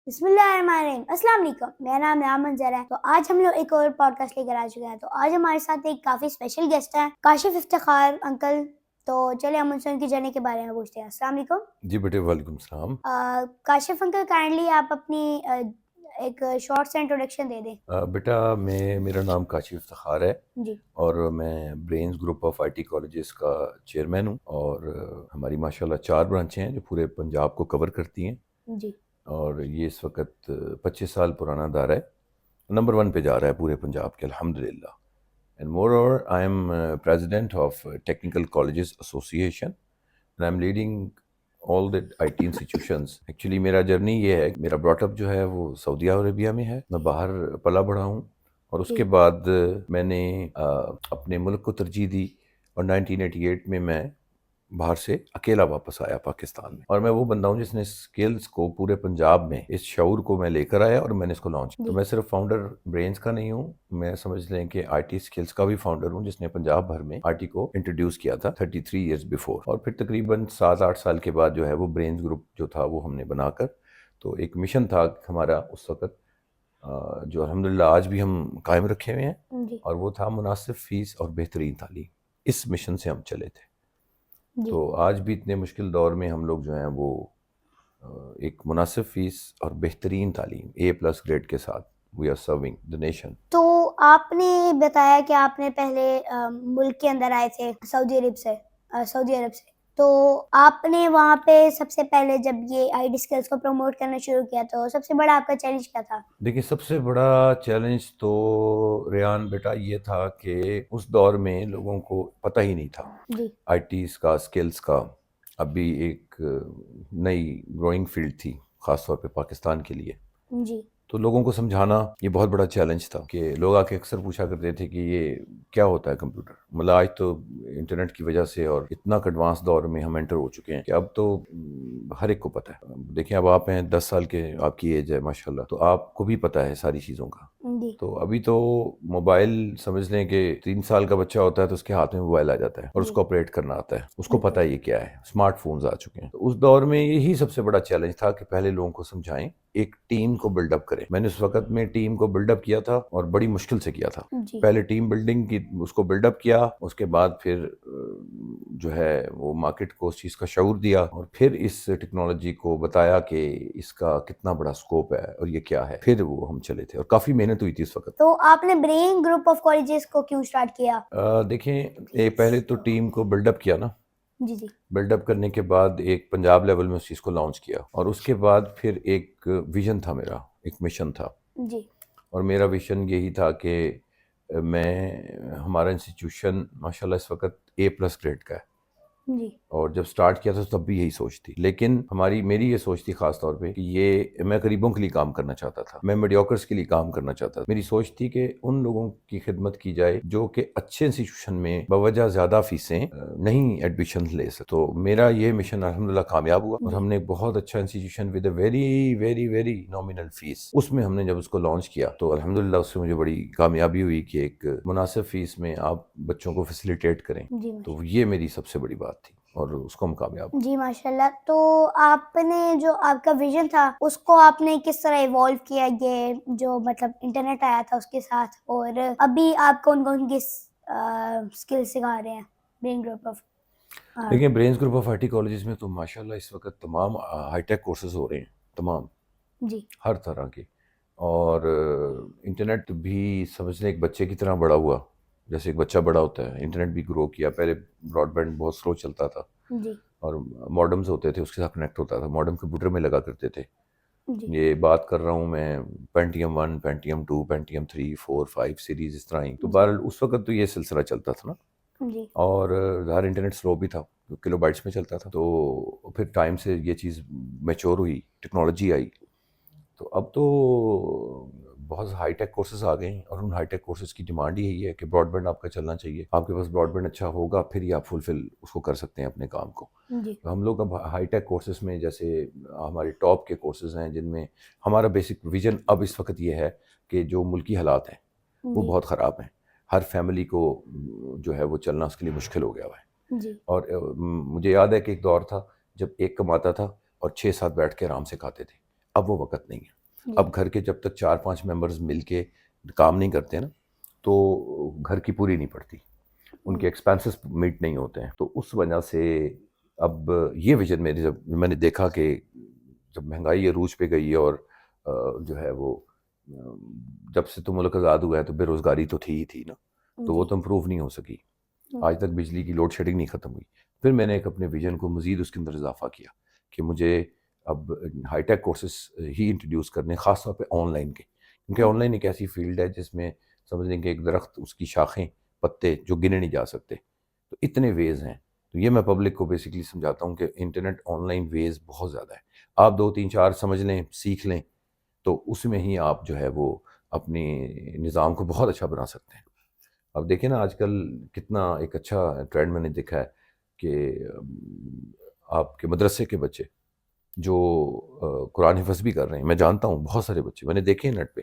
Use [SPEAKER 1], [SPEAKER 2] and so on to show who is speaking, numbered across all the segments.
[SPEAKER 1] بسم اللہ الرحمن الرحیم. السلام علیکم. میرا نام نعام منظر ہے. تو آج ہم لوگ ایک اور پوڈ کاسٹ لے کر آ چکے ہیں. تو آج ہمارے ساتھ ایک کافی اسپیشل گیسٹ ہیں, کاشف افتخار انکل. تو چلے ہم ان سے ان کی جرنی کے بارے میں پوچھتے ہیں. السلام علیکم.
[SPEAKER 2] جی بیٹے, وعلیکم السلام.
[SPEAKER 1] کاشف انکل, کائنڈلی آپ اپنی ایک شارٹ سے انٹروڈکشن دے دیں.
[SPEAKER 2] بیٹا میرا نام کاشف افتخار ہے
[SPEAKER 1] جی
[SPEAKER 2] اور میں brains group of I T colleges کا چیئرمین ہوں. اور ہماری ماشاءاللہ 4 برانچیں ہیں جو پورے پنجاب کو کور کرتی ہیں.
[SPEAKER 1] جی
[SPEAKER 2] اور یہ اس وقت 25 سال پرانا ادارہ ہے, نمبر 1 پہ جا رہا ہے پورے پنجاب کے الحمدللہ. And more over I am president of technical colleges association and I am leading all the IT institutions. Actually میرا جرنی یہ ہے, میرا براٹ اپ جو ہے وہ سعودیہ عربیہ میں ہے. میں باہر پلا بڑھا ہوں اور اس کے بعد میں نے اپنے ملک کو ترجیح دی اور 1988 میں باہر سے اکیلا واپس آیا پاکستان میں. اور میں وہ بندہ ہوں جس نے اسکلز کو پورے پنجاب میں, اس شعور کو میں لے کر آیا اور میں نے اس کو لانچ کیا. تو میں صرف فاؤنڈر برینز کا نہیں ہوں, میں سمجھ لیں کہ آئی ٹی اسکلز کا بھی فاؤنڈر ہوں جس نے پنجاب بھر میں آئی ٹی کو انٹروڈیوس کیا تھا 33 ایئرز بیفور. اور پھر تقریباً 7-8 سال کے بعد جو ہے وہ برینز گروپ جو تھا وہ ہم نے بنا کر, تو ایک مشن تھا ہمارا اس وقت جو الحمدللہ آج بھی ہم قائم رکھے ہوئے ہیں, اور وہ تھا مناسب فیس اور بہترین تعلیم. اس مشن سے ہم چلے تھے. تو آج بھی اتنے مشکل دور میں ہم لوگ جو ہیں وہ ایک مناسب فیس اور بہترین تعلیم A+ گریڈ کے ساتھ we are serving the nation.
[SPEAKER 1] تو آپ نے بتایا کہ آپ نے پہلے ملک کے اندر آئے تھے سعودی عرب سے, تو آپ نے وہاں پہ سب سے پہلے جب یہ آئی ٹی اسکلس کو پروموٹ کرنا شروع کیا تو سب سے بڑا آپ کا چیلنج کیا تھا؟
[SPEAKER 2] دیکھیں, سب سے بڑا چیلنج تو ریان بیٹا یہ تھا کہ اس دور میں لوگوں کو پتہ ہی نہیں تھا
[SPEAKER 1] جی
[SPEAKER 2] آئی ٹیز کا, اسکلز کا. ابھی ایک نئی گروئنگ فیلڈ تھی خاص طور پہ پاکستان کے لیے.
[SPEAKER 1] جی
[SPEAKER 2] تو لوگوں کو سمجھانا یہ بہت بڑا چیلنج تھا کہ لوگ آ کے اکثر پوچھا کرتے تھے کہ یہ کیا ہوتا ہے کمپیوٹر. مطلب آج تو انٹرنیٹ کی وجہ سے اور اتنا ایڈوانس دور میں ہم انٹر ہو چکے ہیں کہ اب تو ہر ایک کو پتہ ہے. دیکھیں اب آپ ہیں 10 سال کے, آپ کی ایج ہے ماشاءاللہ, تو آپ کو بھی پتہ ہے ساری چیزوں کا.
[SPEAKER 1] جی
[SPEAKER 2] تو ابھی تو موبائل سمجھ لیں کہ 3 سال کا بچہ ہوتا ہے تو اس کے ہاتھ میں موبائل آ جاتا ہے اور اس کو آپریٹ کرنا آتا ہے, اس کو پتہ ہے یہ کیا ہے. اسمارٹ فونز آ چکے ہیں. تو اس دور میں یہی سب سے بڑا چیلنج تھا کہ پہلے لوگوں کو سمجھائیں, ایک ٹیم کو بلڈ اپ کریں. میں نے اس وقت میں ٹیم کو بلڈ اپ کیا تھا اور بڑی مشکل سے کیا تھا.
[SPEAKER 1] جی
[SPEAKER 2] پہلے ٹیم بلڈنگ کی, اس کو بلڈ اپ کیا, اس کے بعد پھر جو ہے وہ مارکیٹ کو اس چیز کا شعور دیا, اور پھر اس ٹیکنالوجی کو بتایا کہ اس کا کتنا بڑا سکوپ ہے اور یہ کیا ہے. پھر وہ ہم چلے تھے اور کافی محنت ہوئی تھی اس وقت.
[SPEAKER 1] تو آپ نے برین گروپ آف کالجز کو کیوں اسٹارٹ کیا؟
[SPEAKER 2] دیکھیں, پہلے تو ٹیم کو بلڈ اپ کیا نا,
[SPEAKER 1] جی جی
[SPEAKER 2] بلڈ اپ کرنے کے بعد ایک پنجاب لیول میں اس چیز کو لانچ کیا, اور اس کے بعد پھر ایک ویژن تھا میرا, ایک مشن تھا.
[SPEAKER 1] جی
[SPEAKER 2] اور میرا ویژن یہی تھا کہ ہمارا انسٹیٹیوشن ماشاءاللہ اس وقت A+ گریڈ کا ہے.
[SPEAKER 1] جی
[SPEAKER 2] اور جب سٹارٹ کیا تھا تب بھی یہی سوچ تھی, لیکن میری یہ سوچ تھی خاص طور پہ کہ یہ میں غریبوں کے لیے کام کرنا چاہتا تھا, میں میڈیوکرز کے لیے کام کرنا چاہتا تھا. میری سوچ تھی کہ ان لوگوں کی خدمت کی جائے جو کہ اچھے انسٹیٹیوشن میں بوجہ زیادہ فیسیں نہیں ایڈمیشن لے سکتے. تو میرا یہ مشن الحمدللہ کامیاب ہوا, اور ہم نے ایک بہت اچھا institution with a very very very nominal fees, اس میں ہم نے جب اس کو لانچ کیا تو الحمدللہ اس سے مجھے بڑی کامیابی ہوئی کہ ایک مناسب فیس میں آپ بچوں کو فیسیلیٹیٹ کریں. تو یہ میری سب سے بڑی بات تھی اور اس کو ہم کامیاب.
[SPEAKER 1] جی ماشاءاللہ. تو آپ نے جو آپ کا ویژن تھا اس کو آپ نے کس طرح ایوالو کیا, یہ جو مطلب انٹرنیٹ آیا تھا اس کے ساتھ, اور ابھی آپ کون کون کی اسکل سکھا رہے ہیں برین گروپ آف؟
[SPEAKER 2] دیکھیں, brains group of I T colleges میں تو ماشاءاللہ اس وقت تمام ہائی ٹیک کورسز ہو رہے ہیں, تمام
[SPEAKER 1] جی
[SPEAKER 2] ہر طرح کے. اور انٹرنیٹ بھی سمجھ لیں ایک بچے کی طرح بڑا ہوا, جیسے ایک بچہ بڑا ہوتا ہے. انٹرنیٹ بھی گرو کیا. پہلے براڈ بینڈ بہت سلو چلتا تھا,
[SPEAKER 1] جی
[SPEAKER 2] اور ماڈمز ہوتے تھے اس کے ساتھ کنیکٹ ہوتا تھا, ماڈم کمپیوٹر میں لگا کرتے تھے.
[SPEAKER 1] جی
[SPEAKER 2] یہ بات کر رہا ہوں میں پینٹیم 1, پینٹیم 2, پینٹیم 3, 4, 5 سیریز اس طرح ہی. تو بہرحال اس وقت تو یہ سلسلہ چلتا تھا نا,
[SPEAKER 1] جی
[SPEAKER 2] اور ظاہر انٹرنیٹ سلو بھی تھا, کلو بائٹس میں چلتا تھا. تو پھر ٹائم سے یہ چیز میچور ہوئی, ٹیکنالوجی آئی, تو اب تو بہت ہائی ٹیک کورسز آ گئے ہیں, اور ان ہائی ٹیک کورسز کی ڈیمانڈ یہی ہے کہ براڈ بینڈ آپ کا چلنا چاہیے. آپ کے پاس براڈ بینڈ اچھا ہوگا پھر ہی آپ فلفل اس کو کر سکتے ہیں اپنے کام کو.
[SPEAKER 1] جی
[SPEAKER 2] تو ہم لوگ اب ہائی ٹیک کورسز میں, جیسے ہمارے ٹاپ کے کورسز ہیں جن میں ہمارا بیسک ویژن اب اس وقت یہ ہے کہ جو ملکی حالات ہیں وہ بہت خراب ہیں, ہر فیملی کو جو ہے وہ چلنا اس کے لیے مشکل ہو گیا ہوا ہے.
[SPEAKER 1] جی
[SPEAKER 2] اور مجھے یاد ہے کہ ایک دور تھا جب ایک کماتا تھا اور 6-7 بیٹھ کے آرام سے کھاتے تھے. اب وہ وقت نہیں ہے. اب گھر کے جب تک 4-5 ممبرز مل کے کام نہیں کرتے نا تو گھر کی پوری نہیں پڑتی, ان کے ایکسپینسز میٹ نہیں ہوتے ہیں. تو اس وجہ سے اب یہ ویژن میری, جب میں نے دیکھا کہ جب مہنگائی عروج پہ گئی اور جو ہے وہ جب سے تو ملک آزاد ہوا ہے تو بے روزگاری تو تھی ہی تھی نا, تو وہ تو امپروو نہیں ہو سکی. آج تک بجلی کی لوڈ شیڈنگ نہیں ختم ہوئی. پھر میں نے ایک اپنے ویژن کو مزید اس کے اندر اضافہ کیا کہ مجھے اب ہائی ٹیک کورسز ہی انٹروڈیوس کرنے, خاص طور پہ آن لائن کے, کیونکہ آن لائن ایک ایسی فیلڈ ہے جس میں سمجھ لیں کہ ایک درخت, اس کی شاخیں, پتے جو گنے نہیں جا سکتے, تو اتنے ویز ہیں. تو یہ میں پبلک کو بیسکلی سمجھاتا ہوں کہ انٹرنیٹ آن لائن ویز بہت زیادہ ہے. آپ 2-3-4 سمجھ لیں, سیکھ لیں, تو اس میں ہی آپ جو ہے وہ اپنے نظام کو بہت اچھا بنا سکتے ہیں. اب دیکھیں نا آج کل کتنا ایک اچھا ٹرینڈ میں نے دیکھا ہے کہ آپ کے مدرسے کے بچے جو قرآن حفظ بھی کر رہے ہیں, میں جانتا ہوں بہت سارے بچے میں نے دیکھے ہیں نیٹ پہ,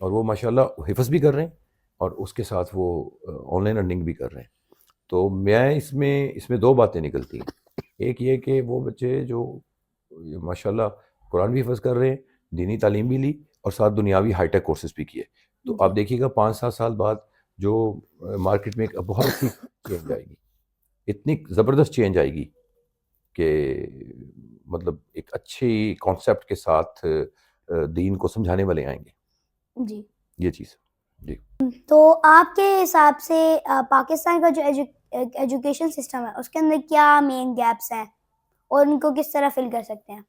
[SPEAKER 2] اور وہ ماشاءاللہ حفظ بھی کر رہے ہیں اور اس کے ساتھ وہ آن لائن ارننگ بھی کر رہے ہیں. تو میں اس میں 2 باتیں نکلتی ہیں. ایک یہ کہ وہ بچے جو ماشاءاللہ قرآن بھی حفظ کر رہے ہیں, دینی تعلیم بھی لی, اور ساتھ دنیاوی ہائی ٹیک کورسز بھی کیے, تو آپ دیکھیے گا 5-7 سال بعد جو مارکیٹ میں ایک بہت اچھی چینج آئے گی, اتنی زبردست چینج آئے گی کہ مطلب ایک اچھی کانسیپٹ کے ساتھ دین کو سمجھانے والے آئیں گے.
[SPEAKER 1] جی
[SPEAKER 2] یہ چیز. جی
[SPEAKER 1] تو آپ کے حساب سے پاکستان کا جو ایجوکیشن سسٹم ہے اس کے اندر کیا مین گیپس ہیں اور ان کو کس طرح فل کر سکتے ہیں؟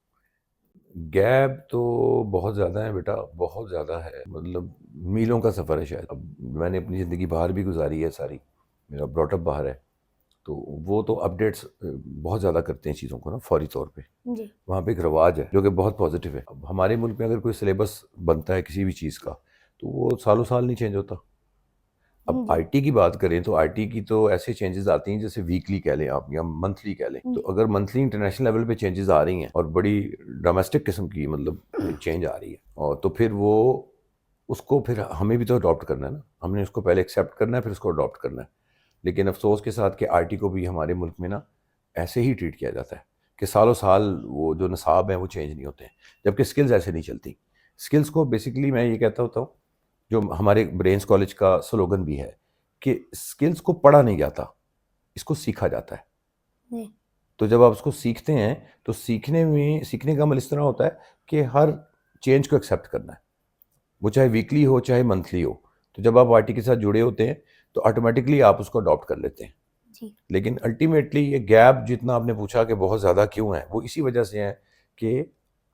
[SPEAKER 2] گیپ تو بہت زیادہ ہے بیٹا, بہت زیادہ ہے, مطلب میلوں کا سفر ہے شاید. اب میں نے اپنی زندگی باہر بھی گزاری ہے ساری, میرا براٹ اپ باہر ہے, تو وہ تو اپڈیٹس بہت زیادہ کرتے ہیں چیزوں کو نا فوری طور پہ. وہاں پہ ایک رواج ہے جو کہ بہت پازیٹیو ہے. اب ہمارے ملک میں اگر کوئی سلیبس بنتا ہے کسی بھی چیز کا تو وہ سالوں سال نہیں چینج ہوتا. اب آئی ٹی کی بات کریں تو آئی ٹی کی تو ایسے چینجز آتی ہیں جیسے ویکلی کہہ لیں آپ یا منتھلی کہہ لیں. تو اگر منتھلی انٹرنیشنل لیول پہ چینجز آ رہی ہیں اور بڑی ڈومیسٹک قسم کی مطلب چینج آ رہی ہے, اور تو پھر وہ اس کو پھر ہمیں بھی تو اڈاپٹ کرنا ہے نا, ہم نے اس کو پہلے ایکسیپٹ کرنا ہے پھر اس کو اڈاپٹ کرنا ہے. لیکن افسوس کے ساتھ کہ آئی ٹی کو بھی ہمارے ملک میں نا ایسے ہی ٹریٹ کیا جاتا ہے کہ سالوں سال وہ جو نصاب ہیں وہ چینج نہیں ہوتے ہیں, جبکہ اسکلز ایسے نہیں چلتی. اسکلز کو بیسکلی میں یہ کہتا ہوتا ہوں, جو ہمارے برینس کالج کا سلوگن بھی ہے کہ اسکلز کو پڑھا نہیں جاتا, اس کو سیکھا جاتا ہے. تو جب آپ اس کو سیکھتے ہیں تو سیکھنے کا عمل اس طرح ہوتا ہے کہ ہر چینج کو ایکسیپٹ کرنا ہے, وہ چاہے ویکلی ہو چاہے منتھلی ہو. تو جب آپ آئی ٹی کے ساتھ جڑے ہوتے ہیں تو آٹومیٹکلی آپ اس کو اڈاپٹ کر لیتے ہیں. لیکن الٹیمیٹلی یہ گیپ جتنا آپ نے پوچھا کہ بہت زیادہ کیوں ہے, وہ اسی وجہ سے ہے کہ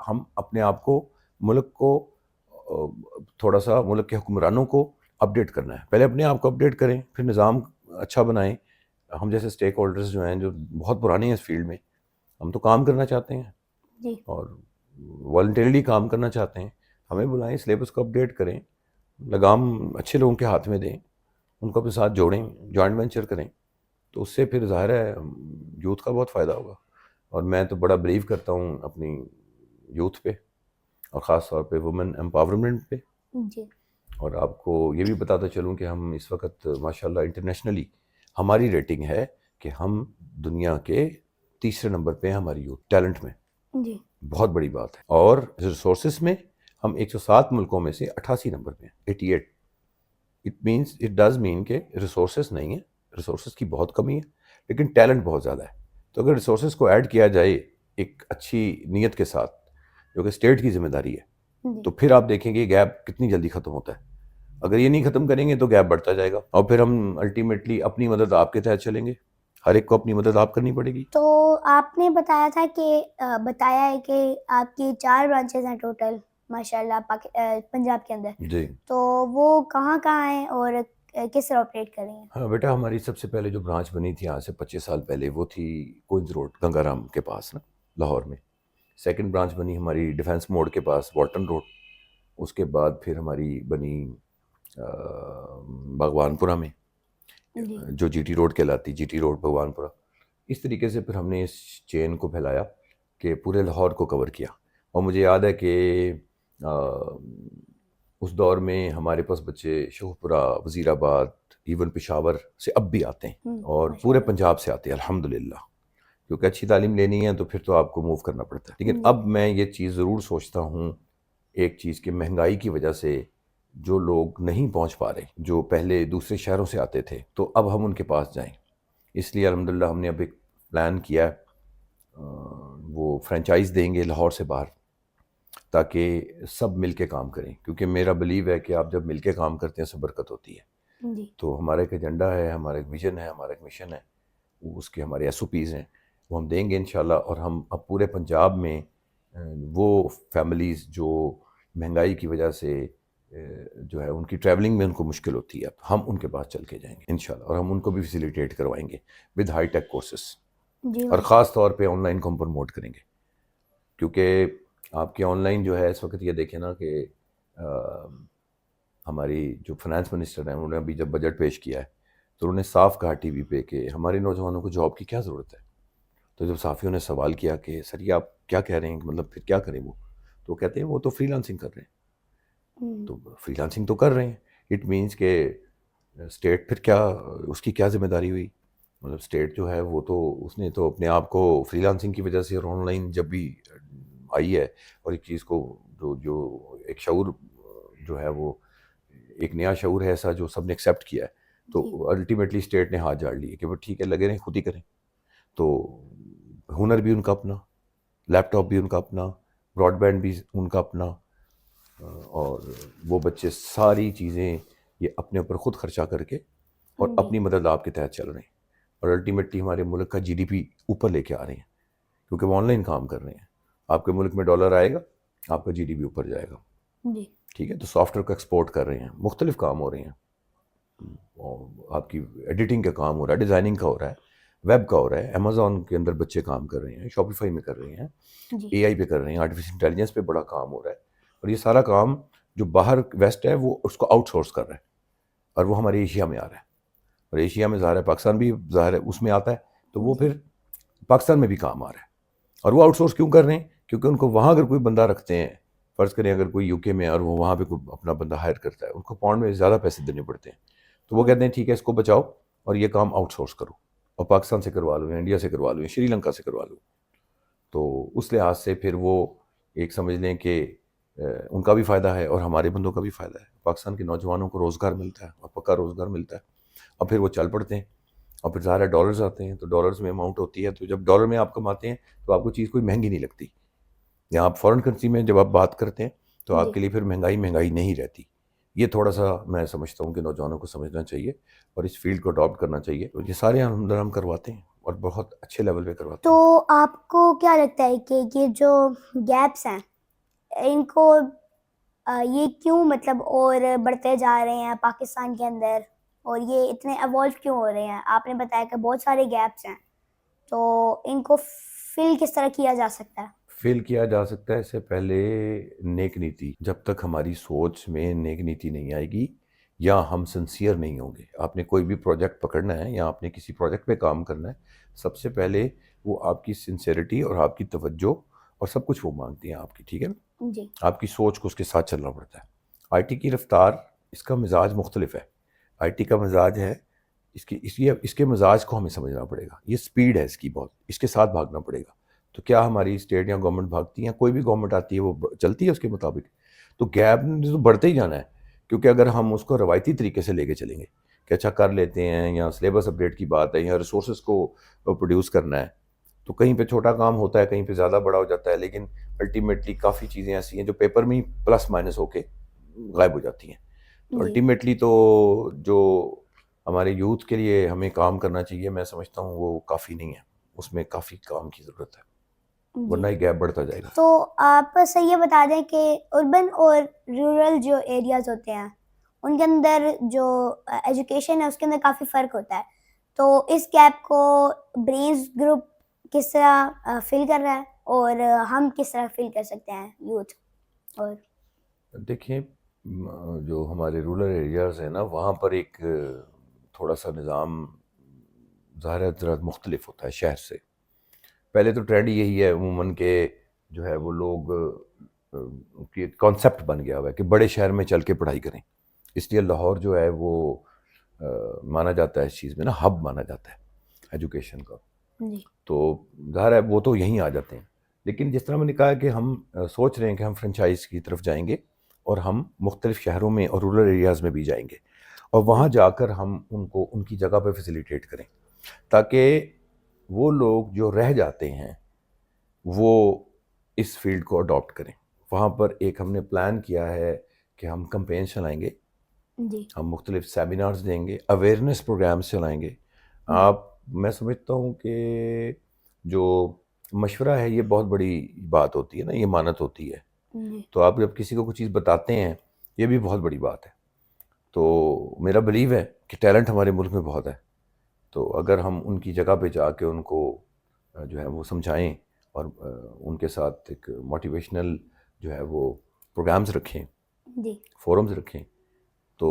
[SPEAKER 2] ہم اپنے آپ کو, ملک کو تھوڑا سا, ملک کے حکمرانوں کو اپڈیٹ کرنا ہے. پہلے اپنے آپ کو اپڈیٹ کریں, پھر نظام اچھا بنائیں. ہم جیسے اسٹیک ہولڈرز جو ہیں جو بہت پرانے ہیں اس فیلڈ میں, ہم تو کام کرنا چاہتے ہیں اور والنٹیرلی کام کرنا چاہتے ہیں, ہمیں بلائیں, سلیبس کو اپڈیٹ کریں, لگام اچھے لوگوں کے ہاتھ میں دیں, ان کو اپنے ساتھ جوڑیں, جوائنٹ وینچر کریں, تو اس سے پھر ظاہر ہے یوتھ کا بہت فائدہ ہوگا. اور میں تو بڑا بلیو کرتا ہوں اپنی یوتھ پہ, اور خاص طور پہ وومن امپاورمنٹ پہ. اور آپ کو یہ بھی بتاتا چلوں کہ ہم اس وقت ماشاءاللہ انٹرنیشنلی ہماری ریٹنگ ہے کہ ہم دنیا کے 3 نمبر پہ ہیں ہماری یوتھ ٹیلنٹ میں. بہت بڑی بات ہے. اور ریسورسز میں ہم 107 ملکوں میں سے 88 نمبر پہ ہیں, 88. اٹ ڈز مین کہ ریسورسز نہیں ہیں, ریسورسز کی بہت کمی ہے, لیکن ٹیلنٹ بہت زیادہ ہے. تو اگر ریسورسز کو ایڈ کیا جائے ایک اچھی نیت کے ساتھ, جو کہ اسٹیٹ کی ذمہ داری ہے, تو پھر آپ دیکھیں گے گیپ کتنی جلدی ختم ہوتا ہے. اگر یہ نہیں ختم کریں گے تو گیپ بڑھتا جائے گا, اور پھر ہم الٹیمیٹلی اپنی مدد آپ کے تحت چلیں گے, ہر ایک کو اپنی مدد آپ کرنی پڑے گی.
[SPEAKER 1] تو آپ نے بتایا تھا کہ بتایا ہے کہ آپ کی 4 برانچز ہیں ٹوٹل ماشاءاللہ پنجاب کے اندر.
[SPEAKER 2] جی.
[SPEAKER 1] تو وہ کہاں کہاں ہیں اور کس طرح آپریٹ کر رہی ہیں؟
[SPEAKER 2] ہاں بیٹا, ہماری سب سے پہلے جو برانچ بنی تھی آج سے 25 سال پہلے, وہ تھی کوئنز روڈ, گنگا رام کے پاس نا, لاہور میں. سیکنڈ برانچ بنی ہماری ڈیفینس موڑ کے پاس, والٹن روڈ. اس کے بعد پھر ہماری بنی بھگوان پورہ میں, جو جی ٹی روڈ کہلاتی, جی ٹی روڈ بھگوان پورہ. اس طریقے سے پھر ہم نے اس چین کو پھیلایا کہ پورے لاہور کو کور کیا. اور مجھے یاد ہے کہ اس دور میں ہمارے پاس بچے شوپورہ, وزیر آباد, ایون پشاور سے اب بھی آتے ہیں, اور پورے پنجاب سے آتے ہیں الحمدللہ. کیونکہ اچھی تعلیم لینی ہے تو پھر تو آپ کو موو کرنا پڑتا ہے. لیکن اب میں یہ چیز ضرور سوچتا ہوں ایک چیز کہ مہنگائی کی وجہ سے جو لوگ نہیں پہنچ پا رہے, جو پہلے دوسرے شہروں سے آتے تھے, تو اب ہم ان کے پاس جائیں. اس لیے الحمدللہ ہم نے اب ایک پلان کیا ہے, وہ فرینچائز دیں گے لاہور سے باہر, تاکہ سب مل کے کام کریں. کیونکہ میرا بلیو ہے کہ آپ جب مل کے کام کرتے ہیں سب برکت ہوتی ہے. تو ہمارا ایک ایجنڈا ہے, ہمارا ایک ویژن ہے, ہمارا ایک مشن ہے, اس کے ہمارے ایس او پیز ہیں, وہ ہم دیں گے انشاءاللہ. اور ہم اب پورے پنجاب میں وہ فیملیز جو مہنگائی کی وجہ سے جو ہے ان کی ٹریولنگ میں ان کو مشکل ہوتی ہے, ہم ان کے پاس چل کے جائیں گے انشاءاللہ, اور ہم ان کو بھی فیسیلیٹیٹ کروائیں گے ود ہائی ٹیک کورسز. اور خاص طور پہ آن لائن کو ہم پروموٹ کریں گے, کیونکہ آپ کے آن لائن جو ہے اس وقت یہ دیکھیں نا کہ ہماری جو فنانس منسٹر ہیں انہوں نے ابھی جب بجٹ پیش کیا ہے تو انہوں نے صاف کہا ٹی وی پہ کہ ہمارے نوجوانوں کو جاب کی کیا ضرورت ہے. تو جب صحافیوں نے سوال کیا کہ سر یہ آپ کیا کہہ رہے ہیں, مطلب پھر کیا کریں وہ, تو کہتے ہیں وہ تو فری لانسنگ کر رہے ہیں. تو فری لانسنگ تو کر رہے ہیں, اٹ مینس کہ اسٹیٹ پھر کیا, اس کی کیا ذمہ داری ہوئی. مطلب اسٹیٹ جو ہے وہ تو اس نے تو اپنے آپ کو فری لانسنگ کی وجہ سے اور آن لائن جب بھی آئی ہے اور ایک چیز کو جو ایک شعور جو ہے وہ ایک نیا شعور ہے ایسا جو سب نے ایکسیپٹ کیا ہے, تو الٹیمیٹلی اسٹیٹ نے ہاتھ جاڑ لیے کہ وہ ٹھیک ہے لگے رہیں خود ہی کریں. تو ہنر بھی ان کا اپنا, لیپ ٹاپ بھی ان کا اپنا, براڈ بینڈ بھی ان کا اپنا, اور وہ بچے ساری چیزیں یہ اپنے اوپر خود خرچہ کر کے اور اپنی مدد آپ کے تحت چل رہے ہیں, اور الٹیمیٹلی ہمارے ملک کا جی ڈی پی اوپر لے کے آ رہے ہیں, کیونکہ وہ آن لائن کام کر رہے ہیں. آپ کے ملک میں ڈالر آئے گا, آپ کا جی ڈی پی اوپر جائے گا. ٹھیک ہے, تو سافٹ ویئر کو ایکسپورٹ کر رہے ہیں, مختلف کام ہو رہے ہیں, آپ کی ایڈیٹنگ کا کام ہو رہا ہے, ڈیزائننگ کا ہو رہا ہے, ویب کا ہو رہا ہے, امیزون کے اندر بچے کام کر رہے ہیں, شاپیفائی میں کر رہے ہیں, اے آئی پہ کر رہے ہیں, آرٹیفیشل انٹیلیجنس پہ بڑا کام ہو رہا ہے. اور یہ سارا کام جو باہر ویسٹ ہے وہ اس کو آؤٹ سورس کر رہا ہے, اور وہ ہمارے ایشیا میں آ رہا ہے. اور ایشیا میں ظاہر ہے پاکستان بھی ظاہر ہے اس میں آتا ہے, تو وہ پھر پاکستان میں بھی کام آ رہا ہے. اور وہ آؤٹ سورس کیوں کر رہے ہیں, کیونکہ ان کو وہاں اگر کوئی بندہ رکھتے ہیں, فرض کریں اگر کوئی یو کے میں اور وہ وہاں پہ کوئی اپنا بندہ ہائر کرتا ہے, ان کو پاؤنڈ میں زیادہ پیسے دینے پڑتے ہیں, تو وہ کہتے ہیں ٹھیک ہے اس کو بچاؤ اور یہ کام آؤٹ سورس کرو, اور پاکستان سے کروا لو, یا انڈیا سے کروا لو, یا شری لنکا سے کروا لو. تو اس لحاظ سے پھر وہ ایک سمجھ لیں کہ ان کا بھی فائدہ ہے اور ہمارے بندوں کا بھی فائدہ ہے. پاکستان کے نوجوانوں کو روزگار ملتا ہے, اور پکا روزگار ملتا ہے, اور پھر وہ چل پڑتے ہیں. اور پھر ظاہر ہے ڈالرز آتے ہیں, تو ڈالرز میں اماؤنٹ ہوتی ہے, تو جب ڈالر میں آپ کماتے ہیں تو آپ کو چیز کوئی مہنگی نہیں لگتی. یا آپ فورن کرنسی میں جب آپ بات کرتے ہیں تو آپ کے لیے پھر مہنگائی نہیں رہتی. یہ تھوڑا سا میں سمجھتا ہوں کہ نوجوانوں کو سمجھنا چاہیے اور اس فیلڈ کو اڈاپٹ کرنا چاہیے. تو یہ سارے ہم کرواتے ہیں اور بہت اچھے لیول پہ کرواتے ہیں.
[SPEAKER 1] تو آپ کو کیا لگتا ہے کہ یہ جو گیپس ہیں ان کو یہ کیوں مطلب اور بڑھتے جا رہے ہیں پاکستان کے اندر, اور یہ اتنے ایوالو کیوں ہو رہے ہیں؟ آپ نے بتایا کہ بہت سارے گیپس ہیں, تو ان کو فل کس طرح کیا جا سکتا ہے؟
[SPEAKER 2] فیل کیا جا سکتا ہے اس سے پہلے نیک نیتی. جب تک ہماری سوچ میں نیک نیتی نہیں آئے گی یا ہم سنسیئر نہیں ہوں گے. آپ نے کوئی بھی پروجیکٹ پکڑنا ہے یا آپ نے کسی پروجیکٹ پہ کام کرنا ہے, سب سے پہلے وہ آپ کی سنسیئرٹی اور آپ کی توجہ اور سب کچھ وہ مانگتی ہیں آپ کی. ٹھیک ہے نا,
[SPEAKER 1] جی.
[SPEAKER 2] آپ کی سوچ کو اس کے ساتھ چلنا پڑتا ہے. آئی ٹی کی رفتار, اس کا مزاج مختلف ہے. آئی ٹی کا مزاج ہے, اس کے مزاج کو ہمیں سمجھنا پڑے گا. یہ سپیڈ ہے اس کی بہت, اس کے ساتھ بھاگنا پڑے گا. تو کیا ہماری اسٹیٹ یا گورنمنٹ بھاگتی ہیں؟ کوئی بھی گورنمنٹ آتی ہے وہ چلتی ہے اس کے مطابق. تو گیپ تو بڑھتے ہی جانا ہے, کیونکہ اگر ہم اس کو روایتی طریقے سے لے کے چلیں گے کہ اچھا کر لیتے ہیں, یا سلیبس اپڈیٹ کی بات ہے, یا ریسورسز کو پروڈیوس کرنا ہے, تو کہیں پہ چھوٹا کام ہوتا ہے, کہیں پہ زیادہ بڑا ہو جاتا ہے, لیکن الٹیمیٹلی کافی چیزیں ایسی ہیں جو پیپر میں ہی پلس مائنس ہو کے غائب ہو جاتی ہیں. تو الٹیمیٹلی تو جو ہمارے یوتھ کے لیے ہمیں کام کرنا چاہیے, میں سمجھتا ہوں وہ کافی نہیں ہے, اس میں کافی کام کی ضرورت ہے, ورنہ یہ گیپ بڑھتا جائے گا.
[SPEAKER 1] تو آپ سے یہ بتا دیں کہ اربن اور رورل جو ایریاز ہوتے ہیں ان کے اندر جو ایجوکیشن ہے اس کے اندر کافی فرق ہوتا ہے, تو اس گیپ کو برینز گروپ کس طرح فل کر رہا ہے, اور ہم کس طرح فل کر سکتے ہیں یوتھ؟ اور
[SPEAKER 2] دیکھیں جو ہمارے رورل ایریاز ہیں نا, وہاں پر ایک تھوڑا سا نظام ظاہر ہے مختلف ہوتا ہے شہر سے. پہلے تو ٹرینڈ یہی ہے عموماً کہ جو ہے وہ لوگ کی کانسیپٹ بن گیا ہوا ہے کہ بڑے شہر میں چل کے پڑھائی کریں. اس لیے لاہور جو ہے وہ مانا جاتا ہے اس چیز میں نا ہب مانا جاتا ہے ایجوکیشن کا.
[SPEAKER 1] جی
[SPEAKER 2] تو ظاہر ہے وہ تو یہیں آ جاتے ہیں. لیکن جس طرح میں نے کہا کہ ہم سوچ رہے ہیں کہ ہم فرنچائز کی طرف جائیں گے اور ہم مختلف شہروں میں اور رورل ایریاز میں بھی جائیں گے اور وہاں جا کر ہم ان کو ان کی جگہ پہ فیسیلیٹیٹ کریں تاکہ وہ لوگ جو رہ جاتے ہیں وہ اس فیلڈ کو اڈاپٹ کریں. وہاں پر ایک ہم نے پلان کیا ہے کہ ہم کمپین چلائیں گے,
[SPEAKER 1] جی
[SPEAKER 2] ہم مختلف سیمینارز دیں گے, اویئرنیس پروگرامز چلائیں گے. آپ میں سمجھتا ہوں کہ جو مشورہ ہے یہ بہت بڑی بات ہوتی ہے نا, یہ مانت ہوتی ہے.
[SPEAKER 1] جی
[SPEAKER 2] تو آپ جب کسی کو کوئی چیز بتاتے ہیں یہ بھی بہت بڑی بات ہے. تو میرا بلیو ہے کہ ٹیلنٹ ہمارے ملک میں بہت ہے, تو اگر ہم ان کی جگہ پہ جا کے ان کو جو ہے وہ سمجھائیں اور ان کے ساتھ ایک موٹیویشنل جو ہے وہ پروگرامز رکھیں,
[SPEAKER 1] جی
[SPEAKER 2] فورمز رکھیں, تو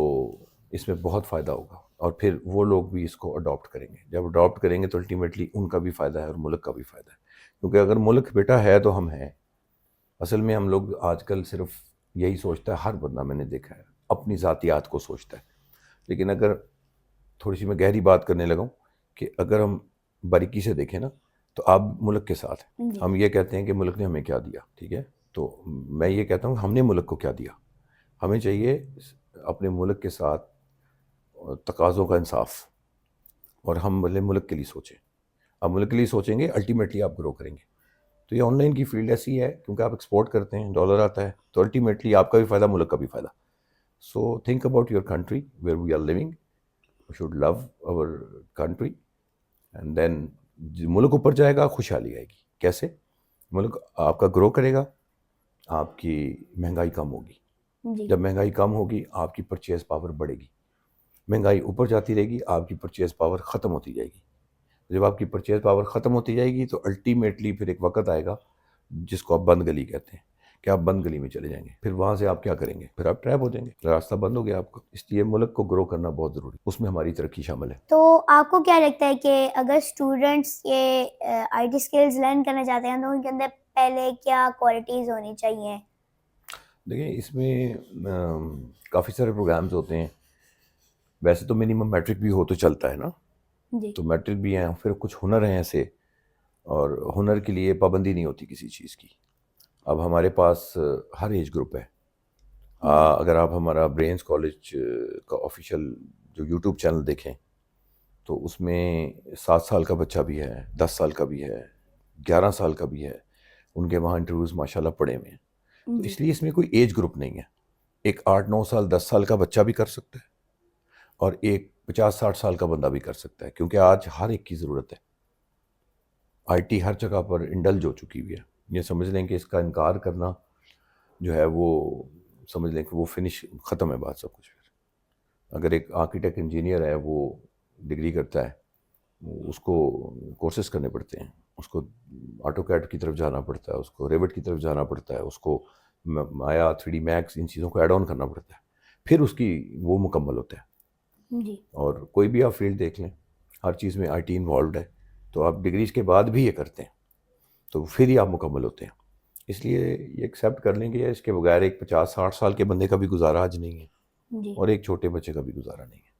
[SPEAKER 2] اس میں بہت فائدہ ہوگا. اور پھر وہ لوگ بھی اس کو اڈاپٹ کریں گے. جب اڈاپٹ کریں گے تو الٹیمیٹلی ان کا بھی فائدہ ہے اور ملک کا بھی فائدہ ہے. کیونکہ اگر ملک بیٹا ہے تو ہم ہیں. اصل میں ہم لوگ آج کل صرف یہی سوچتا ہے, ہر بندہ میں نے دیکھا ہے اپنی ذاتیات کو سوچتا ہے. لیکن اگر تھوڑی سی میں گہری بات کرنے لگا ہوں کہ اگر ہم باریکی سے دیکھیں نا تو آپ ملک کے ساتھ ہیں.
[SPEAKER 1] جی
[SPEAKER 2] ہم یہ کہتے ہیں کہ ملک نے ہمیں کیا دیا, ٹھیک ہے, تو میں یہ کہتا ہوں ہم نے ملک کو کیا دیا. ہمیں چاہیے اپنے ملک کے ساتھ تقاضوں کا انصاف, اور ہم ملک کے لیے سوچیں. آپ ملک کے لیے سوچیں گے الٹیمیٹلی آپ گرو کریں گے. تو یہ آن لائن کی فیلڈ ایسی ہے کیونکہ آپ ایکسپورٹ کرتے ہیں, ڈالر آتا ہے, تو الٹیمیٹلی آپ کا بھی فائدہ, ملک کا بھی فائدہ. So think about your country where we are living. We should love our country and then ملک اوپر جائے گا, خوشحالی آئے گی. کیسے؟ ملک آپ کا گرو کرے گا, آپ کی مہنگائی کم ہوگی.
[SPEAKER 1] جی
[SPEAKER 2] جب مہنگائی کم ہوگی آپ کی پرچیز پاور بڑھے گی. مہنگائی اوپر جاتی رہے گی, آپ کی پرچیز پاور ختم ہوتی جائے گی. جب آپ کی پرچیز پاور ختم ہوتی جائے گی تو الٹیمیٹلی پھر ایک وقت آئے گا جس کو آپ بند گلی کہتے ہیں, کہ آپ بند گلی میں چلے جائیں گے. پھر وہاں سے آپ کیا کریں گے؟ پھر آپ ٹریپ ہو جائیں گے, راستہ بند ہو گیا آپ کا. اس لیے ملک کو گرو کرنا بہت ضروری, اس میں ہماری ترقی شامل ہے.
[SPEAKER 1] تو آپ کو کیا لگتا ہے کہ اگر اسٹوڈنٹس یہ آئی ٹی اسکلز لرن کرنا چاہتے ہیں تو ان کے اندر پہلے کیا کوالٹیز ہونی چاہیے؟
[SPEAKER 2] دیکھیں اس میں کافی سارے پروگرامز ہوتے ہیں. ویسے تو منیمم میٹرک بھی ہو تو چلتا ہے نا,
[SPEAKER 1] جی
[SPEAKER 2] تو میٹرک بھی ہیں. پھر کچھ ہنر ہیں ایسے, اور ہنر کے لیے پابندی نہیں ہوتی کسی چیز کی. اب ہمارے پاس ہر ایج گروپ ہے. اگر آپ ہمارا برینز کالج کا آفیشیل جو یوٹیوب چینل دیکھیں تو اس میں 7 سال کا بچہ بھی ہے, 10 سال کا بھی ہے, 11 سال کا بھی ہے. ان کے وہاں انٹرویوز ماشاء اللہ پڑے ہوئے ہیں. تو اس لیے اس میں کوئی ایج گروپ نہیں ہے. ایک 8-9 سال 10 سال کا بچہ بھی کر سکتا ہے اور ایک 50-60 سال کا بندہ بھی کر سکتا ہے, کیونکہ آج ہر ایک کی ضرورت ہے. آئی ٹی ہر جگہ پر انڈلج ہو چکی ہوئی ہے. یہ سمجھ لیں کہ اس کا انکار کرنا جو ہے وہ سمجھ لیں کہ وہ فنش ختم ہے بات سب کچھ. پھر اگر ایک آرکیٹیکٹ انجینئر ہے, وہ ڈگری کرتا ہے, اس کو کورسز کرنے پڑتے ہیں, اس کو آٹو کیڈ کی طرف جانا پڑتا ہے, اس کو ریوٹ کی طرف جانا پڑتا ہے, اس کو مایا 3D میکس ان چیزوں کو ایڈ آن کرنا پڑتا ہے, پھر اس کی وہ مکمل ہوتا ہے.
[SPEAKER 1] جی
[SPEAKER 2] اور کوئی بھی آپ فیلڈ دیکھ لیں, ہر چیز میں آئی ٹی انوالوڈ ہے, تو آپ ڈگریز کے بعد بھی یہ کرتے ہیں تو پھر ہی آپ مکمل ہوتے ہیں. اس لیے یہ ایکسیپٹ کر لیں گے اس کے بغیر ایک 50-60 سال کے بندے کا بھی گزارا آج نہیں ہے,
[SPEAKER 1] جی
[SPEAKER 2] اور ایک چھوٹے بچے کا بھی گزارا نہیں ہے.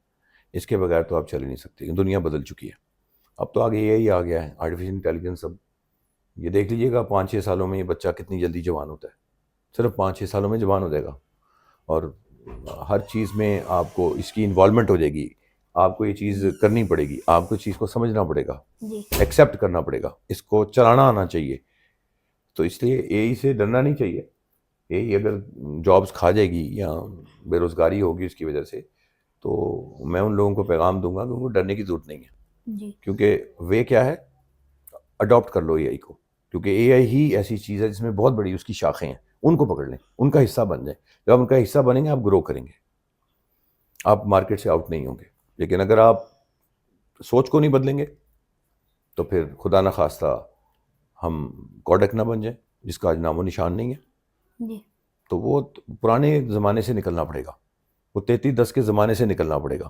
[SPEAKER 2] اس کے بغیر تو آپ چل ہی نہیں سکتے. دنیا بدل چکی ہے. اب تو آگے یہی آ گیا ہے آرٹیفیشل انٹیلیجنس. اب یہ دیکھ لیجیے گا 5-6 سالوں میں یہ بچہ کتنی جلدی جوان ہوتا ہے. صرف 5-6 سالوں میں جوان ہو جائے گا, اور ہر چیز میں آپ کو اس کی انوالومنٹ ہو جائے گی. آپ کو یہ چیز کرنی پڑے گی, آپ کو چیز کو سمجھنا پڑے گا,
[SPEAKER 1] جی
[SPEAKER 2] ایکسیپٹ کرنا پڑے گا, اس کو چلانا آنا چاہیے. تو اس لیے اے ای سے ڈرنا نہیں چاہیے. اے ای اگر جابس کھا جائے گی یا بے روزگاری ہوگی اس کی وجہ سے, تو میں ان لوگوں کو پیغام دوں گا کہ ان کو ڈرنے کی ضرورت نہیں ہے.
[SPEAKER 1] جی
[SPEAKER 2] کیونکہ وے کیا ہے, اڈاپٹ کر لو اے آئی کو. کیونکہ اے آئی ہی ایسی چیز ہے جس میں بہت بڑی اس کی شاخیں ہیں, ان کو پکڑ لیں, ان کا حصہ بن جائیں. جب آپ ان کا حصہ بنیں گے آپ گرو کریں گے, آپ مارکیٹ سے آؤٹ نہیں ہوں گے. لیکن اگر آپ سوچ کو نہیں بدلیں گے تو پھر خدا نخواستہ ہم کوڈک نہ بن جائیں جس کا آج نام و نشان نہیں ہے.
[SPEAKER 1] جی
[SPEAKER 2] تو وہ پرانے زمانے سے نکلنا پڑے گا, وہ 3310 کے زمانے سے نکلنا پڑے گا.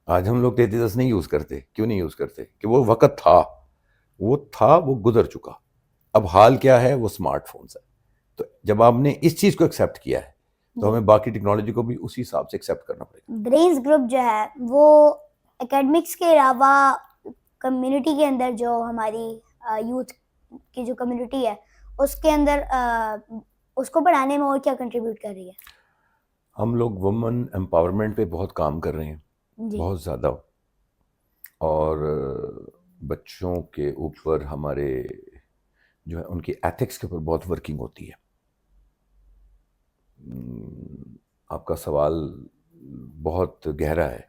[SPEAKER 2] آج ہم لوگ 3310 نہیں یوز کرتے. کیوں نہیں یوز کرتے؟ کہ وہ وقت تھا, وہ گزر چکا. اب حال کیا ہے, وہ اسمارٹ فونز ہے. تو جب آپ نے اس چیز کو ایکسیپٹ کیا ہے تو ہمیں باقی ٹیکنالوجی کو بھی اسی حساب سے ایکسیپٹ کرنا پڑے گا.
[SPEAKER 1] برینز گروپ جو ہے وہ اکیڈمکس کے علاوہ کمیونٹی کے اندر جو ہماری یوتھ کی جو کمیونٹی ہے اس کے اندر اس کو بڑھانے میں اور کیا کنٹریبیوٹ کر رہی ہے؟
[SPEAKER 2] ہم لوگ وومن امپاورمنٹ پہ بہت کام کر رہے ہیں،
[SPEAKER 1] جی
[SPEAKER 2] بہت زیادہ، اور بچوں کے اوپر ہمارے جو ہے ان کی ایتھکس کے اوپر بہت ورکنگ ہوتی ہے۔ آپ کا سوال بہت گہرا ہے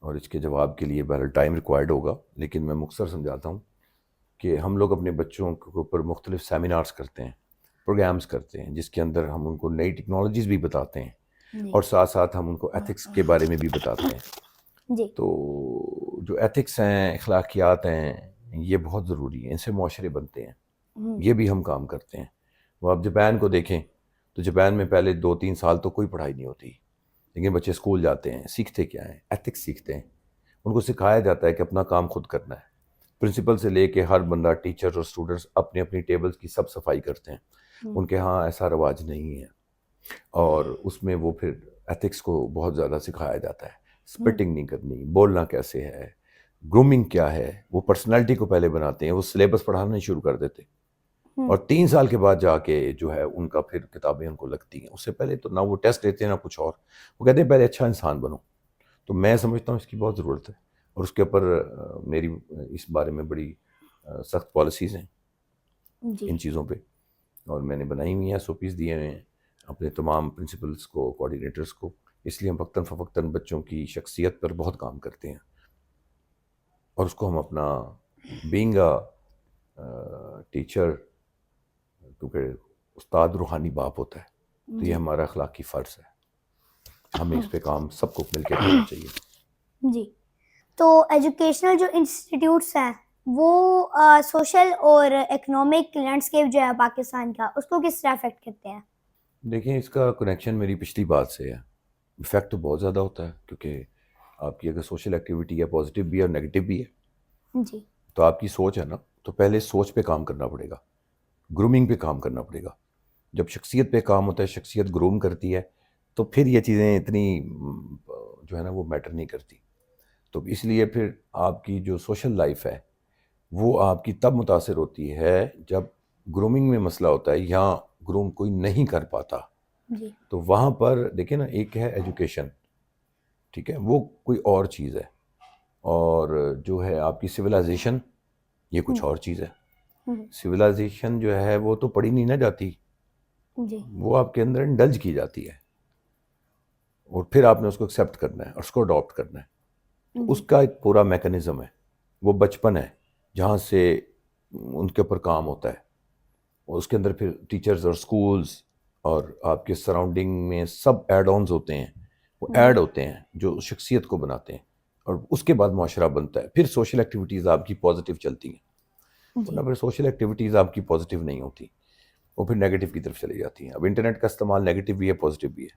[SPEAKER 2] اور اس کے جواب کے لیے بہرحال ٹائم ریکوائرڈ ہوگا، لیکن میں مختصر سمجھاتا ہوں کہ ہم لوگ اپنے بچوں کے اوپر مختلف سیمینارز کرتے ہیں، پروگرامز کرتے ہیں، جس کے اندر ہم ان کو نئی ٹیکنالوجیز بھی بتاتے ہیں
[SPEAKER 1] جی
[SPEAKER 2] اور ساتھ ساتھ ہم ان کو ایتھکس کے بارے میں بھی بتاتے ہیں۔
[SPEAKER 1] جی
[SPEAKER 2] تو جو ایتھکس ہیں، اخلاقیات ہیں، یہ بہت ضروری ہیں، ان سے معاشرے بنتے ہیں، یہ بھی ہم کام کرتے ہیں۔ وہ آپ جاپان کو دیکھیں تو جاپان میں پہلے 2-3 سال تو کوئی پڑھائی نہیں ہوتی، لیکن بچے اسکول جاتے ہیں، سیکھتے کیا ہیں؟ ایتھکس سیکھتے ہیں، ان کو سکھایا جاتا ہے کہ اپنا کام خود کرنا ہے۔ پرنسپل سے لے کے ہر بندہ، ٹیچر اور اسٹوڈنٹس اپنی اپنی ٹیبلز کی سب صفائی کرتے ہیں، ان کے ہاں ایسا رواج نہیں ہے، اور اس میں وہ پھر ایتھکس کو بہت زیادہ سکھایا جاتا ہے۔ اسپٹنگ نہیں کرنی، بولنا کیسے ہے، گرومنگ کیا ہے، وہ پرسنالٹی کو پہلے بناتے ہیں، وہ سلیبس پڑھانا نہیں شروع کر دیتے، اور 3 سال کے بعد جا کے جو ہے ان کا پھر کتابیں ان کو لگتی ہیں۔ اس سے پہلے تو نہ وہ ٹیسٹ دیتے ہیں نہ کچھ اور، وہ کہتے ہیں پہلے اچھا انسان بنو۔ تو میں سمجھتا ہوں اس کی بہت ضرورت ہے، اور اس کے اوپر میری اس بارے میں بڑی سخت پالیسیز ہیں
[SPEAKER 1] جی
[SPEAKER 2] ان چیزوں پہ، اور میں نے بنائی ہوئی ہیں، SOPs دیے ہوئے ہیں اپنے تمام پرنسپلز کو، کوآرڈینیٹرز کو۔ اس لیے ہم وقتاً فوقتاً بچوں کی شخصیت پر بہت کام کرتے ہیں، اور اس کو ہم اپنا بینگ ٹیچر، کیونکہ استاد روحانی باپ ہوتا ہے، تو یہ ہمارا اخلاقی فرض ہے، ہمیں اس پہ کام سب کو مل کے کرنا چاہیے۔
[SPEAKER 1] جی تو ایجوکیشنل جو انسٹیٹیوٹس ہیں وہ سوشل اور اکنامک لینڈسکیپ جو ہے پاکستان کا، اس کو کس طرح افیکٹ کرتے ہیں؟
[SPEAKER 2] دیکھیں، اس کا کنیکشن میری پچھلی بات سے ہے۔ افیکٹ تو بہت زیادہ ہوتا ہے، کیونکہ آپ کی اگر سوشل ایکٹیویٹی ہے، پازیٹیو بھی ہے اور نیگیٹو بھی ہے،
[SPEAKER 1] جی
[SPEAKER 2] تو آپ کی سوچ ہے نا، تو پہلے سوچ پہ کام کرنا پڑے گا، گرومنگ پہ کام کرنا پڑے گا۔ جب شخصیت پہ کام ہوتا ہے، شخصیت گروم کرتی ہے، تو پھر یہ چیزیں اتنی جو ہے نا وہ میٹر نہیں کرتی۔ تو اس لیے پھر آپ کی جو سوشل لائف ہے وہ آپ کی تب متاثر ہوتی ہے جب گرومنگ میں مسئلہ ہوتا ہے یا گروم کوئی نہیں کر پاتا،
[SPEAKER 1] جی
[SPEAKER 2] تو وہاں پر دیکھیں نا، ایک ہے ایجوکیشن، ٹھیک ہے، وہ کوئی اور چیز ہے، اور جو ہے آپ کی سویلائزیشن، یہ کچھ اور چیز ہے۔ سویلائزیشن جو ہے وہ تو پڑھی نہیں نہ جاتی،
[SPEAKER 1] جی
[SPEAKER 2] وہ آپ کے اندر انڈلج کی جاتی ہے، اور پھر آپ نے اس کو ایکسیپٹ کرنا ہے اور اس کو اڈاپٹ کرنا ہے۔ تو اس کا ایک پورا میکنزم ہے، وہ بچپن ہے جہاں سے ان کے اوپر کام ہوتا ہے، اور اس کے اندر پھر ٹیچرز اور سکولز اور آپ کے سراؤنڈنگ میں سب ایڈ آنز ہوتے ہیں، وہ ایڈ ہوتے ہیں جو شخصیت کو بناتے ہیں، اور اس کے بعد معاشرہ بنتا ہے۔ پھر سوشل ایکٹیویٹیز آپ کی پازیٹیو چلتی ہیں، ورنہ پھر سوشل ایکٹیویٹیز آپ کی پازیٹیو نہیں ہوتی، وہ پھر نیگیٹو کی طرف چلی جاتی ہیں۔ اب انٹرنیٹ کا استعمال نیگیٹو بھی ہے، پازیٹیو بھی ہے،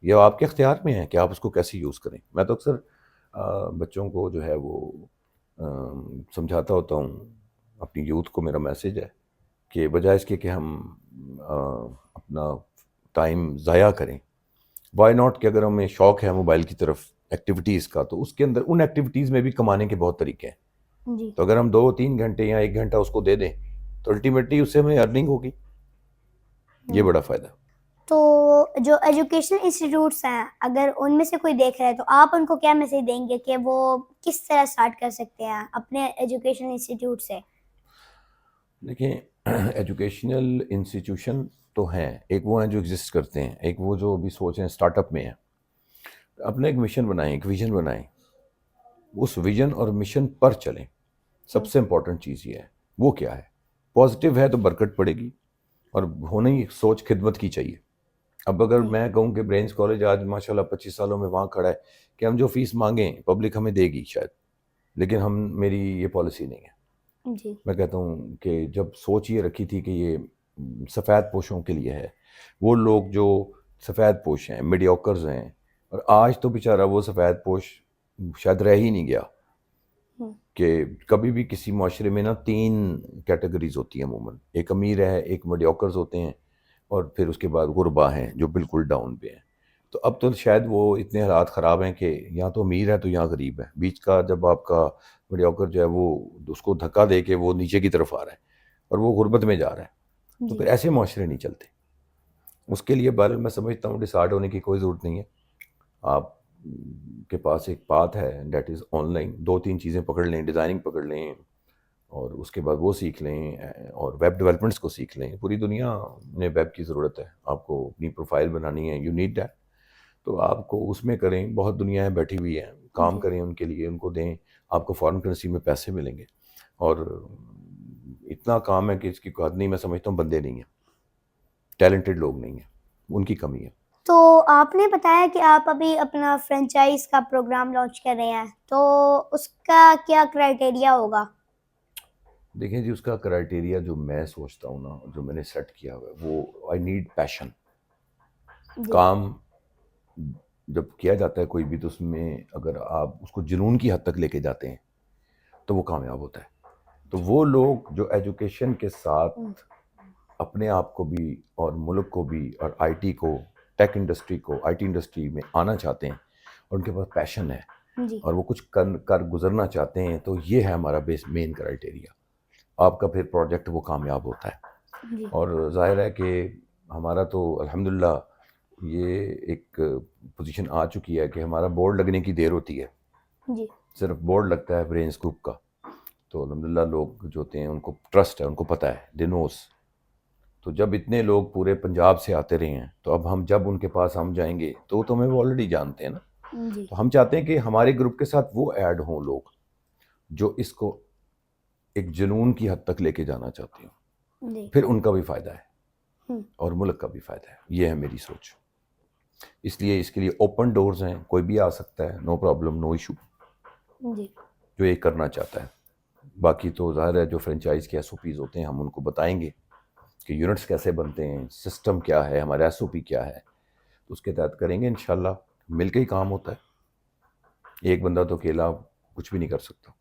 [SPEAKER 2] یہ آپ کے اختیار میں ہے کہ آپ اس کو کیسے یوز کریں۔ میں تو اکثر بچوں کو جو ہے وہ سمجھاتا ہوتا ہوں، اپنی یوتھ کو میرا میسیج ہے کہ بجائے اس کے کہ ہم اپنا ٹائم ضائع کریں، وائی ناٹ کہ اگر ہمیں شوق ہے موبائل کی طرف ایکٹیویٹیز کا، تو اس کے اندر ان ایکٹیویٹیز میں بھی کمانے کے بہت طریقے ہیں۔
[SPEAKER 1] جی
[SPEAKER 2] تو اگر ہم 2-3 گھنٹے یا 1 گھنٹہ اس کو دے دیں تو الٹیمیٹلی اس سے ہمیں ارننگ ہوگی، یہ بڑا فائدہ۔
[SPEAKER 1] تو جو ایجوکیشنل انسٹیٹیوٹس ہیں، اگر ان میں سے کوئی دیکھ رہا ہے تو آپ ان کو کیا میسیج دیں گے کہ وہ کس طرح اسٹارٹ کر سکتے ہیں اپنے ایجوکیشنل انسٹیٹیوٹ سے؟
[SPEAKER 2] دیکھیں، ایجوکیشنل انسٹیٹیوشن تو ہیں، ایک وہ ہیں جو ایگزسٹ کرتے ہیں، ایک وہ جو ابھی سوچ رہے ہیں اسٹارٹ اپ میں ہیں۔ اپنا ایک مشن بنائیں، ایک ویژن بنائیں، اس ویژن اور مشن پر چلیں۔ سب سے امپورٹنٹ چیز یہ ہے، وہ کیا ہے؟ پازیٹیو ہے تو برکت پڑے گی، اور ہونی سوچ خدمت کی چاہیے۔ اب اگر میں کہوں کہ برینز کالج آج ماشاءاللہ 25 سالوں میں وہاں کھڑا ہے کہ ہم جو فیس مانگیں پبلک ہمیں دے گی شاید، لیکن میری یہ پالیسی نہیں ہے۔
[SPEAKER 1] جی
[SPEAKER 2] میں کہتا ہوں کہ جب سوچ یہ رکھی تھی کہ یہ سفید پوشوں کے لیے ہے، وہ لوگ جو سفید پوش ہیں، میڈیوکرز ہیں، اور آج تو بیچارہ وہ سفید پوش شاید رہ ہی نہیں گیا، کہ کبھی بھی کسی معاشرے میں نا 3 کیٹیگریز ہوتی ہیں عموماً، ایک امیر ہے، ایک میڈیوکرز ہوتے ہیں، اور پھر اس کے بعد غربا ہیں جو بالکل ڈاؤن پہ ہیں۔ تو اب تو شاید وہ اتنے حالات خراب ہیں کہ یہاں تو امیر ہے تو یہاں غریب ہے. بیچ کا جب آپ کا میڈیوکر جو ہے وہ اس کو دھکا دے کے وہ نیچے کی طرف آ رہا ہے اور وہ غربت میں جا رہا ہے, تو
[SPEAKER 1] جی
[SPEAKER 2] پھر ایسے معاشرے نہیں چلتے. اس کے لیے بہرحال میں سمجھتا ہوں ڈسارٹ ہونے کی کوئی ضرورت نہیں ہے. آپ کے پاس ایک پاتھ ہے دیٹ از آن لائن, 2-3 چیزیں پکڑ لیں, ڈیزائننگ پکڑ لیں اور اس کے بعد وہ سیکھ لیں اور ویب ڈیولپمنٹس کو سیکھ لیں. پوری دنیا میں ویب کی ضرورت ہے, آپ کو اپنی پروفائل بنانی ہے, یو نیڈ دیٹ. تو آپ کو اس میں کریں, بہت دنیا ہے بیٹھی ہوئی ہے, کام
[SPEAKER 1] جی
[SPEAKER 2] کریں ان کے لیے, ان کو دیں, آپ کو فارن کرنسی میں پیسے ملیں گے. اور اتنا کام ہے کہ اس کی کوئی حد نہیں. میں سمجھتا ہوں بندے نہیں ہیں, ٹیلنٹڈ لوگ نہیں ہیں, ان کی کمی ہے.
[SPEAKER 1] تو آپ نے بتایا کہ آپ ابھی اپنا فرینچائز کا پروگرام لانچ کر رہے ہیں, تو اس کا کیا کرائٹیریا ہوگا؟
[SPEAKER 2] دیکھیں جی, اس کا کرائٹیریا جو میں سوچتا ہوں نا, جو میں نے سیٹ کیا ہوا ہے, وہ آئی نیڈ پیشن.
[SPEAKER 1] جی
[SPEAKER 2] کام جب کیا جاتا ہے کوئی بھی, تو اس میں اگر آپ اس کو جنون کی حد تک لے کے جاتے ہیں تو وہ کامیاب ہوتا ہے. تو وہ لوگ جو ایجوکیشن کے ساتھ اپنے آپ کو بھی اور ملک کو بھی اور آئی ٹی کو, ٹیک انڈسٹری کو, آئی ٹی انڈسٹری میں آنا چاہتے ہیں اور ان کے پاس پیشن ہے
[SPEAKER 1] جی
[SPEAKER 2] اور وہ کچھ کر گزرنا چاہتے ہیں, تو یہ ہے ہمارا مین کرائٹیریا. آپ کا پھر پروجیکٹ وہ کامیاب ہوتا ہے.
[SPEAKER 1] جی
[SPEAKER 2] اور ظاہر ہے کہ ہمارا تو الحمدللہ یہ ایک پوزیشن آ چکی ہے کہ ہمارا بورڈ لگنے کی دیر ہوتی ہے.
[SPEAKER 1] جی
[SPEAKER 2] صرف بورڈ لگتا ہے برینز گروپ کا, تو الحمدللہ لوگ جو ہوتے ہیں ان کو ٹرسٹ ہے, ان کو پتہ ہے, دے نوز. تو جب اتنے لوگ پورے پنجاب سے آتے رہے ہیں, تو اب ہم جب ان کے پاس ہم جائیں گے تو وہ تو ہمیں آلریڈی جانتے ہیں نا.
[SPEAKER 1] جی
[SPEAKER 2] تو ہم چاہتے ہیں کہ ہمارے گروپ کے ساتھ وہ ایڈ ہوں لوگ جو اس کو ایک جنون کی حد تک لے کے جانا چاہتے ہوں.
[SPEAKER 1] جی
[SPEAKER 2] پھر ان کا بھی فائدہ ہے
[SPEAKER 1] ہم،
[SPEAKER 2] اور ملک کا بھی فائدہ ہے. یہ ہے میری سوچ. اس لیے اس کے لیے اوپن ڈورز ہیں, کوئی بھی آ سکتا ہے, نو پرابلم, نو ایشو,
[SPEAKER 1] جی
[SPEAKER 2] جو یہ کرنا چاہتا ہے. باقی تو ظاہر ہے جو فرینچائز کے ایس او پیز ہوتے ہیں ہم ان کو بتائیں گے کہ یونٹس کیسے بنتے ہیں, سسٹم کیا ہے, ہمارا ایس او پی کیا ہے, تو اس کے تحت کریں گے انشاءاللہ. مل کے ہی کام ہوتا ہے, ایک بندہ تو اکیلا کچھ بھی نہیں کر سکتا.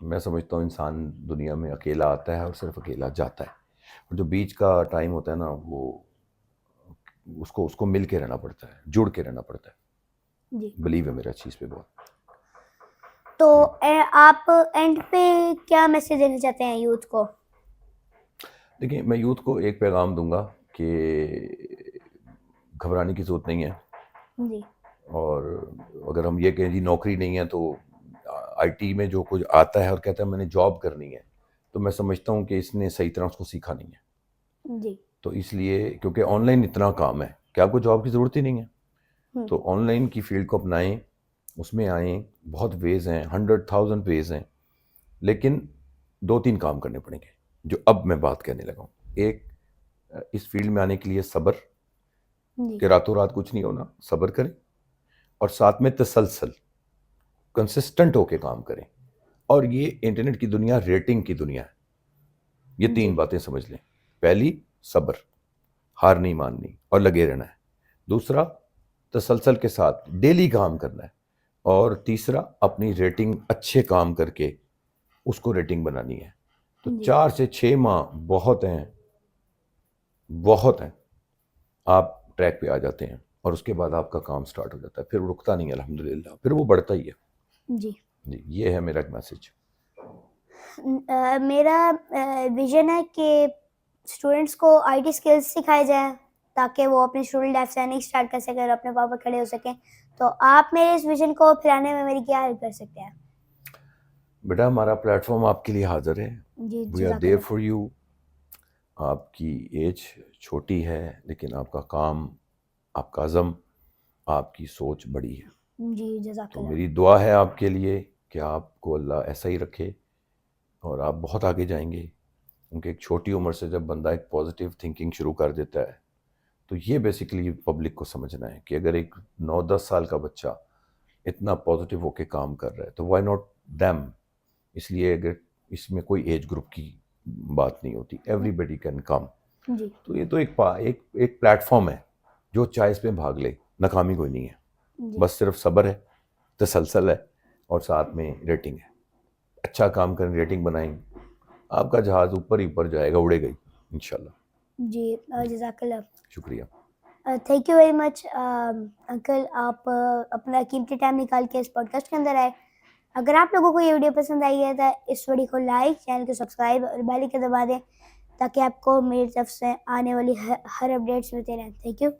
[SPEAKER 2] میں سمجھتا ہوں انسان دنیا میں اکیلا آتا ہے اور صرف اکیلا جاتا ہے, اور جو بیچ کا ٹائم ہوتا ہے نا, وہ اس کو مل کے رہنا پڑتا ہے, جڑ کے رہنا پڑتا ہے.
[SPEAKER 1] جی
[SPEAKER 2] بلیو ہے میرا چیز پہ بہت.
[SPEAKER 1] تو آپ اینڈ پہ کیا میسج دینا چاہتے ہیں یوتھ کو؟
[SPEAKER 2] دیکھیں, میں یوتھ کو ایک پیغام دوں گا کہ گھبرانے کی ضرورت نہیں ہے.
[SPEAKER 1] جی
[SPEAKER 2] اور اگر ہم یہ کہیں جی نوکری نہیں ہے, تو آئی ٹی میں جو کچھ آتا ہے اور کہتا ہے میں نے جاب کرنی ہے, تو میں سمجھتا ہوں کہ اس نے صحیح طرح اس کو سیکھا نہیں ہے.
[SPEAKER 1] جی
[SPEAKER 2] تو اس لیے کیونکہ آن لائن اتنا کام ہے کہ آپ کو جاب کی ضرورت ہی نہیں ہے.
[SPEAKER 1] ہم،
[SPEAKER 2] تو آن لائن کی فیلڈ کو اپنائیں, اس میں آئیں. بہت ویز ہیں, 100,000 ویز ہیں, لیکن 2-3 کام کرنے پڑیں گے جو اب میں بات کہنے لگا ہوں. ایک, اس فیلڈ میں آنے کے لیے صبر,
[SPEAKER 1] جی
[SPEAKER 2] کہ راتوں رات کچھ نہیں ہونا, صبر کریں. اور ساتھ میں تسلسل, کنسسٹنٹ ہو کے کام کریں. اور یہ انٹرنیٹ کی دنیا ریٹنگ کی دنیا ہے. یہ 3
[SPEAKER 1] جی
[SPEAKER 2] باتیں سمجھ لیں. پہلی, صبر, ہار نہیں ماننی اور لگے رہنا ہے. دوسرا, تسلسل کے ساتھ ڈیلی کام کرنا ہے. اور تیسرا, اپنی ریٹنگ اچھے کام کر کے اس کو ریٹنگ بنانی ہے. تو
[SPEAKER 1] جی
[SPEAKER 2] 4 سے 6 ماہ بہت ہیں, بہت ہیں, آپ ٹریک پہ آ جاتے ہیں اور اس کے بعد آپ کا کام سٹارٹ ہو جاتا ہے. پھر رکتا نہیں الحمدللہ, پھر وہ بڑھتا ہی ہے.
[SPEAKER 1] جی
[SPEAKER 2] جی, یہ ہے میرا میسج.
[SPEAKER 1] میرا ویژن ہے کہ اسٹوڈنٹس کو آئی ٹی اسکلس سکھائے جائیں تاکہ وہ اپنی اسٹوڈنٹ لائف سے ارننگ اسٹارٹ کر سکیں اور اپنے پاؤں پہ کھڑے ہو سکیں. تو آپ میرے اس ویژن کو پھیلانے میں میری کیا ہیلپ کر سکتے ہیں؟
[SPEAKER 2] بیٹا, ہمارا پلیٹ فارم آپ کے لیے حاضر ہے.
[SPEAKER 1] جی
[SPEAKER 2] وی آر
[SPEAKER 1] جزاک
[SPEAKER 2] دیئر
[SPEAKER 1] اللہ.
[SPEAKER 2] For you. آپ کی ایج چھوٹی ہے, لیکن آپ کا کام, آپ کا عزم, آپ کی سوچ بڑی ہے.
[SPEAKER 1] جی جزاک
[SPEAKER 2] تو
[SPEAKER 1] اللہ.
[SPEAKER 2] میری دعا ہے آپ کے لیے کہ آپ کو اللہ ایسا ہی رکھے اور آپ بہت آگے جائیں گے. کیونکہ ایک چھوٹی عمر سے جب بندہ ایک پازیٹیو تھنکنگ شروع کر دیتا ہے, تو یہ بیسیکلی پبلک کو سمجھنا ہے کہ اگر ایک 9-10 سال کا بچہ اتنا پازیٹیو ہو کے کام کر رہا ہے, تو وائی ناٹ دیم. اس لیے اگر اس میں کوئی ایج گروپ کی بات نہیں ہوتی, ایوری بڈی کین کم.
[SPEAKER 1] جی
[SPEAKER 2] تو یہ تو ایک پلیٹ فارم ہے, جو چاہے اس پہ بھاگ لے, ناکامی کوئی نہیں ہے.
[SPEAKER 1] جی
[SPEAKER 2] بس صرف صبر ہے, تسلسل ہے, اور ساتھ میں ریٹنگ ہے. اچھا کام کریں, ریٹنگ بنائیں, آپ کا جہاز اوپر ہی اوپر جائے گا, اڑے گا ہی انشاءاللہ.
[SPEAKER 1] جی جزاک اللہ.
[SPEAKER 2] شکریہ.
[SPEAKER 1] Thank you very much uncle, آپ اپنا قیمتی ٹائم نکال کے اس پوڈ کاسٹ کے اندر آئے. اگر آپ لوگوں کو یہ ویڈیو پسند آئی ہے تو اس ویڈیو کو لائک, چینل کو سبسکرائب اور بیل آئیکن دبا دیں تاکہ آپ کو میری طرف سے آنے والی ہر اپڈیٹس ملتے رہیں. Thank you.